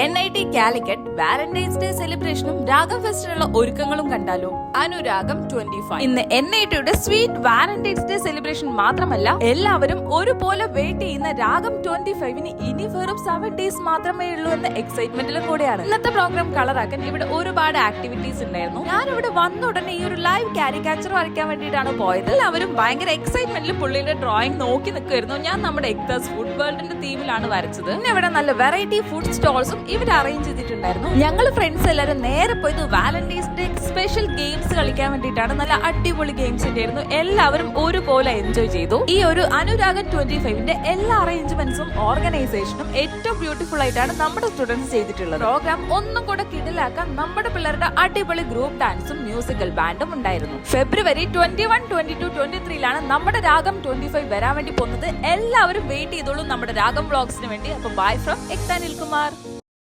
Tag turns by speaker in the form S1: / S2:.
S1: NIT Calicut Valentine's day സെലിബ്രേഷനും രാഗം ഫെസ്റ്റിനുള്ള ഒരുക്കങ്ങളും കണ്ടാലോ. അനുരാഗം 25 ഇന്ന് NIT യുടെ സ്വീറ്റ് വാലന്റൈൻസ് ഡേ സെലിബ്രേഷൻ മാത്രമല്ല, എല്ലാവരും ഒരുപോലെ വെയിറ്റ് ചെയ്യുന്ന രാഗം 25-ന് ഇനി വെറും 7 ഡേയ്സ് മാത്രമേ ഉള്ളൂ എന്ന എക്സൈറ്റ്മെന്റിലും കൂടെയാണ്. ഇന്നത്തെ പ്രോഗ്രാം കളറാക്കാൻ ഇവിടെ ഒരുപാട് ആക്ടിവിറ്റീസ് ഉണ്ടായിരുന്നു. ഞാൻ ഇവിടെ വന്ന ഉടനെ ഈ ഒരു ലൈവ് കാരിക്കാച്ചർ വരയ്ക്കാൻ വേണ്ടിയിട്ടാണ് പോയത്. എല്ലാവരും ഭയങ്കര എക്സൈറ്റ്മെന്റിൽ പുള്ളിയുടെ ഡ്രോയിങ് നോക്കി നിൽക്കുമായിരുന്നു. ഞാൻ നമ്മുടെ എക്താസ് ഫുഡ് വേൾഡിന്റെ തീമിലാണ് വരച്ചത്. പിന്നെ ഇവിടെ നല്ല വെറൈറ്റി ഫുഡ് സ്റ്റോൾസും ഇവർ അറേഞ്ച് ചെയ്തിട്ടുണ്ടായിരുന്നു. ഞങ്ങൾ ഫ്രണ്ട്സ് എല്ലാവരും നേരെ പോയത് വാലന്റൈൻസ് ഡേ സ്പെഷ്യൽ ഗെയിംസ് കളിക്കാൻ വേണ്ടിയിട്ടാണ്. നല്ല അടിപൊളി ഗെയിംസ് ഉണ്ടായിരുന്നു. എല്ലാവരും ഒരുപോലെ എൻജോയ് ചെയ്തു. ഈ ഒരു അനുരാഗം 25-ന്റെ എല്ലാ അറേഞ്ച്മെന്റ്സും ഓർഗനൈസേഷനും ഏറ്റവും ബ്യൂട്ടിഫുൾ ആയിട്ടാണ് നമ്മുടെ സ്റ്റുഡൻസ് ചെയ്തിട്ടുള്ളത്. പ്രോഗ്രാം ഒന്നും കൂടെ കിടിലാക്കാൻ നമ്മുടെ പിള്ളേരുടെ അടിപൊളി ഗ്രൂപ്പ് ഡാൻസും മ്യൂസിക്കൽ ബാൻഡും ഉണ്ടായിരുന്നു. ഫെബ്രുവരി 21, 22, 23 നമ്മുടെ രാഗം 25 വരാൻ വേണ്ടി പോകുന്നത്. എല്ലാവരും വെയിറ്റ് ചെയ്തോളൂ നമ്മുടെ രാഗം വ്ളോഗ്സിന് വേണ്ടി. അപ്പൊ ബൈ ഫ്രം എക്താനിൽ കുമാർ.